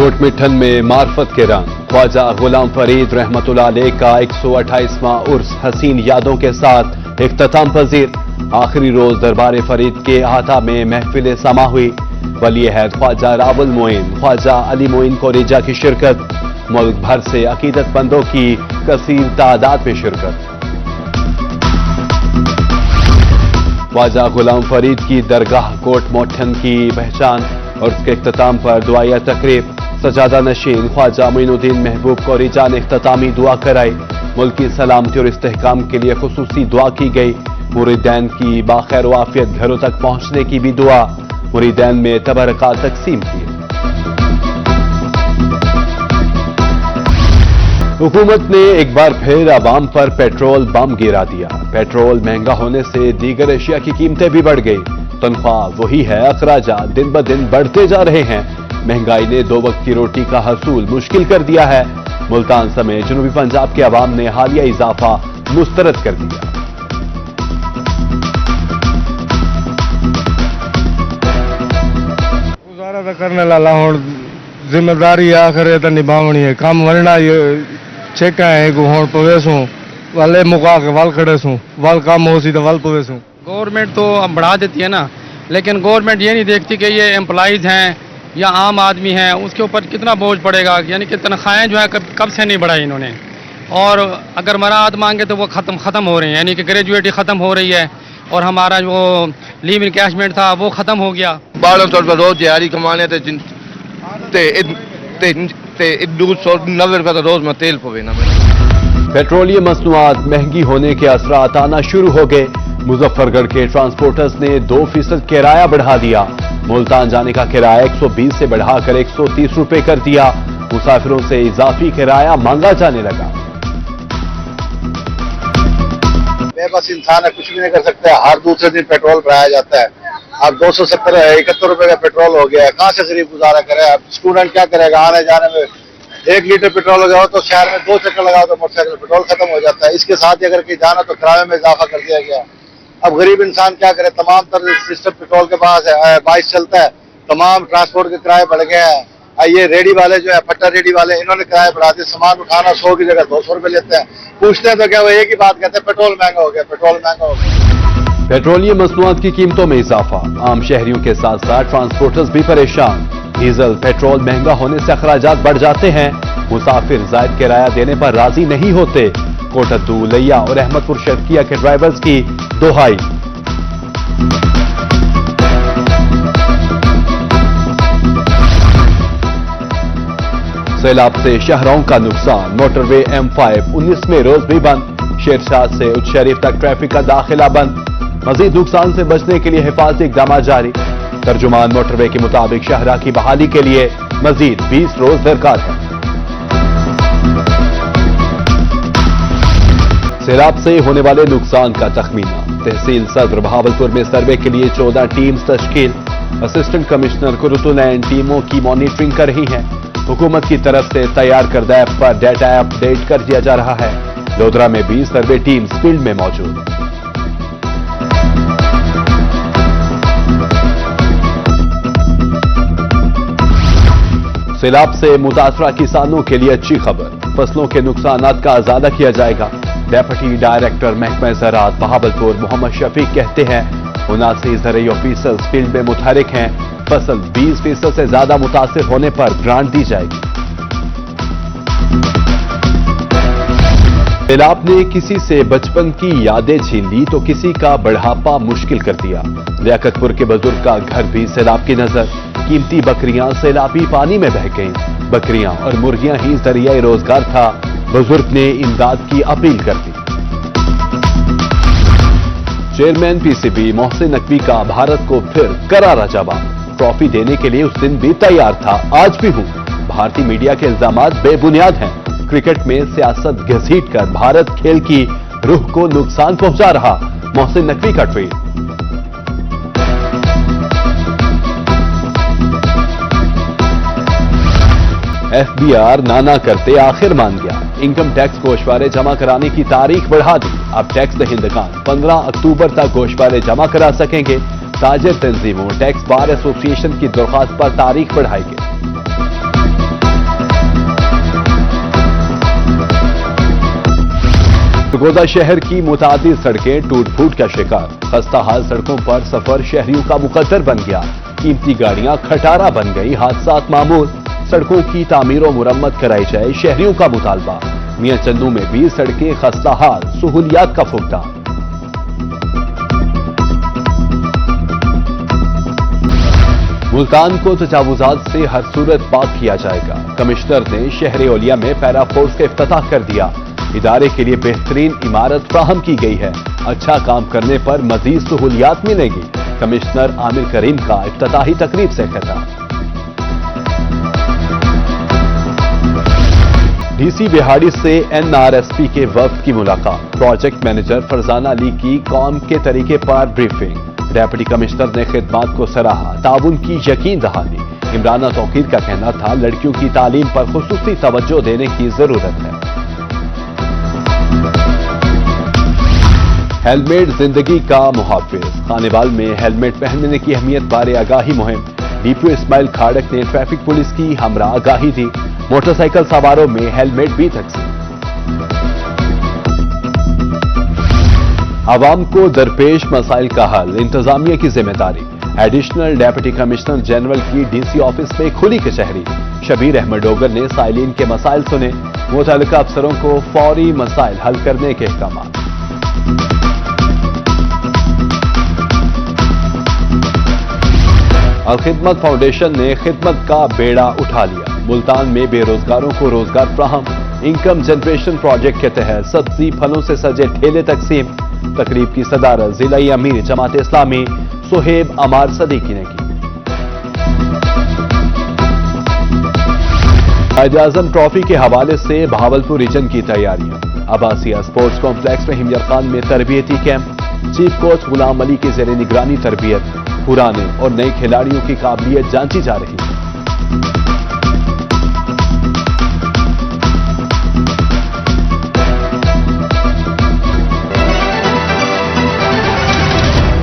Coat Mithan में मार्फत के रंग ख्वाजा गुलाम फरीद रहमतुल्लाह अलैह का 128वां उर्स हसीन यादों के साथ इख्तिताम पजीर। आखिरी रोज दरबार फरीद के अहाता में महफिल समा हुई। वली अहद ख्वाजा रावल मोइन, ख्वाजा अली मोइन को रिजा की शिरकत। मुल्क भर से अकीदतमंदों की कसीर तादाद में शिरकत। ख्वाजा गुलाम फरीद की दरगाह कोट मोठन की पहचान और उसके इख्तिताम पर दुआया तकरीब। सजादा नशीन ख्वाजा मोइनुद्दीन महबूब को रिजा ने इख्तितामी दुआ कराई। मुल्क की सलामती और इस्तेहकाम के लिए खुसूसी दुआ की गई। मुरीदैन की बाखैर वाफियत घरों तक पहुंचने की भी दुआ। मुरीदैन में तबरकात तकसीम की। हुकूमत ने एक बार फिर आवाम पर पेट्रोल बम गिरा दिया। पेट्रोल महंगा होने से दीगर एशिया की कीमतें भी बढ़ गई। तनख्वाह वही है, अखराजात दिन ब दिन बढ़ते जा रहे हैं। महंगाई ने दो वक्त की रोटी का हसूल मुश्किल कर दिया है। मुल्तान समेत जनूबी पंजाब के अवाम ने हालिया इजाफा मुस्तरद कर दिया। गुजारा तो करने लाला हूं, जिम्मेदारी आखिर तो निभावनी है। काम वरना चेक है हूं पवेसूं वाले मुका के वाल खड़े सूं, वाल काम हो सी तो वाल पवेसूं। गवर्नमेंट तो अब बढ़ा देती है ना, लेकिन गवर्नमेंट ये नहीं देखती कि ये एम्प्लॉइज हैं या आम आदमी हैं, उसके ऊपर कितना बोझ पड़ेगा। यानी कि तनख्वाहें जो है कब से नहीं बढ़ाई इन्होंने, और अगर मराहत मांगे तो वो ख़त्म हो रही हैं। यानी कि ग्रेजुएटी ख़त्म हो रही है और हमारा जो लीव इनकैशमेंट था वो ख़त्म हो गया। 1200 रुपये रोज़ दिहाड़ी कमाने ते 290 रुपये रोज़ में तेल पवे ना। पेट्रोलियम मसनूआत महंगी होने के असरात आना शुरू हो गए। मुजफ्फरगढ़ के ट्रांसपोर्टर्स ने 2% किराया बढ़ा दिया। मुल्तान जाने का किराया 120 से बढ़ाकर 130 रुपए कर दिया। मुसाफिरों से इजाफी किराया मांगा जाने लगा। बेबस इंसान है, कुछ भी नहीं कर सकता है। हर दूसरे दिन पेट्रोल भराया जाता है। अब 271 रुपए का पेट्रोल हो गया है। कहाँ से गरीब गुजारा करे? अब स्टूडेंट क्या करेगा? आने जाने में 1 लीटर पेट्रोल हो गया तो शहर में 2 चक्कर लगाओ तो मोटरसाइकिल पेट्रोल खत्म हो जाता है। इसके साथ ही अगर कहीं जाना तो किराए में इजाफा कर दिया गया। अब गरीब इंसान क्या करे? तमाम तरह सिस्टम पेट्रोल के पास है, बाइस चलता है, तमाम ट्रांसपोर्ट के किराए बढ़ गए हैं। ये रेडी वाले जो है, फट्टा रेडी वाले, इन्होंने किराए बढ़ा दिए। सामान उठाना 100 की जगह 200 रुपए लेते हैं। पूछते हैं तो क्या वो एक ही बात कहते हैं, पेट्रोल महंगा हो गया, पेट्रोल महंगा हो गया। पेट्रोलियम मसनूआत की कीमतों में इजाफा। आम शहरियों के साथ साथ ट्रांसपोर्टर्स भी परेशान। डीजल पेट्रोल महंगा होने से अखराजात बढ़ जाते हैं। मुसाफिर जायद किराया देने पर राजी नहीं होते। कोटद्दू, लैया और अहमदपुर शर्किया के ड्राइवर्स की दोहाई। सैलाब से शहरों का नुकसान। मोटरवे M5 19वें रोज भी बंद। शेरशाह से उच्च शरीफ तक ट्रैफिक का दाखिला बंद। मजीद नुकसान से बचने के लिए हिफाजती इक़दाम जारी। तर्जुमान मोटरवे के मुताबिक शहरा की बहाली के लिए मजीद 20 रोज दरकार है। सैलाब से होने वाले नुकसान का तखमीना। तहसील सदर बहावलपुर में सर्वे के लिए 14 टीम्स तश्कील। असिस्टेंट कमिश्नर कुरुतुलैन टीमों की मॉनिटरिंग कर रही हैं। हुकूमत की तरफ से तैयार करदा ऐप पर डाटा अपडेट कर दिया जा रहा है। लोधरा में 20 सर्वे टीम्स फील्ड में मौजूद। सैलाब से मुतासरा किसानों के लिए अच्छी खबर। फसलों के नुकसानात का आजादा किया जाएगा। डेप्यूटी डायरेक्टर महकमा ज़राअत बहावलपुर मोहम्मद शफीक कहते हैं 79 ज़रई ऑफिसर्स फील्ड में मुतहरिक हैं। फसल 20% से ज्यादा मुतासिर होने पर ग्रांट दी जाएगी। सैलाब ने किसी से बचपन की यादें छीन ली तो किसी का बढ़ापा मुश्किल कर दिया। लियाकतपुर के बुजुर्ग का घर भी सैलाब की नजर। कीमती बकरियां सैलाबी पानी में बह गईं। बकरियां और मुर्गियां ही जरिया रोजगार था। बुजुर्ग ने इमदाद की अपील कर दी। चेयरमैन पीसीबी मोहसिन नकवी का भारत को फिर करारा जवाब। ट्रॉफी देने के लिए उस दिन भी तैयार था, आज भी हूं। भारतीय मीडिया के इल्जामात बेबुनियाद हैं। क्रिकेट में सियासत घसीट कर भारत खेल की रूह को नुकसान पहुंचा रहा। मोहसिन नकवी का ट्वीट। FBR नाना करते आखिर मान गया। इनकम टैक्स गोशवारे जमा कराने की तारीख बढ़ा दी। अब टैक्स दहिंदगान 15 अक्टूबर तक गोशवारे जमा करा सकेंगे। ताजिर तंजीमों टैक्स बार एसोसिएशन की दरख्वास्त पर तारीख बढ़ाई गई। सरगोदा शहर की मुतादिद सड़कें टूट फूट का शिकार। खस्ता हाल सड़कों पर सफर शहरियों का मुकद्दर बन गया। कीमती गाड़ियां खटारा बन गई, हादसात मामूल। सड़कों की तामीर और मुरम्मत कराई जाए, शहरियों का मुतालबा। मियां चंदू में भी सड़कें खस्ता हाल, सहूलियात का फुकदान। मुल्तान को तजावुजात से हर सूरत पाक किया जाएगा। कमिश्नर ने शहर ओलिया में पैरा फोर्स का इफ्तिताह कर दिया। इदारे के लिए बेहतरीन इमारत फ्राहम की गई है। अच्छा काम करने पर मजीद सहूलियात मिलेगी। कमिश्नर आमिर करीम का इफ्तिताही तकरीब से खिताब। डीसी बिहाड़ी से एनआरएसपी के वफ्द की मुलाकात। प्रोजेक्ट मैनेजर फरजाना अली की कौम के तरीके पर ब्रीफिंग। डेप्यूटी कमिश्नर ने खिदमात को सराहा, ताउन की यकीन दहानी। इमराना तौकीर का कहना था, लड़कियों की तालीम पर खुसूसी तवज्जो देने की जरूरत है। हेलमेट जिंदगी का मुहाफिज। खानेवाल में हेलमेट पहनने की अहमियत बारे आगाही मुहिम। डीपीओ इस्माइल खाड़क ने ट्रैफिक पुलिस की हमरा आगाही दी। मोटरसाइकिल सवारों में हेलमेट भी तकसीम। आवाम को दरपेश मसाइल का हल, इंतजामिया की जिम्मेदारी। एडिशनल डेप्यूटी कमिश्नर जनरल की डीसी ऑफिस में खुली कचहरी। शबीर अहमद डोगर ने साइलिन के मसाइल सुने। मुतल्लिका अफसरों को फौरी मसाइल हल करने के अहकाम। अल-खिदमत फाउंडेशन ने खिदमत का बेड़ा उठा लिया। मुल्तान में बेरोजगारों को रोजगार फ्राहम। इनकम जनरेशन प्रोजेक्ट के तहत सब्जी फलों से सजे ठेले तकसीम। तकरीब की सदारत जिला अमीर जमात इस्लामी सुहेब अमार सदीकी ने की। कायद-ए-आज़म ट्रॉफी के हवाले से बहावलपुर रीजन की तैयारियां। अब्बासिया स्पोर्ट्स कॉम्प्लेक्स में हिमयर खान में तरबियती camp. Chief coach Ghulam Ali की ज़ेर निगरानी तरबियत। पुराने और नए खिलाड़ियों की काबिलियत जांची जा रही है।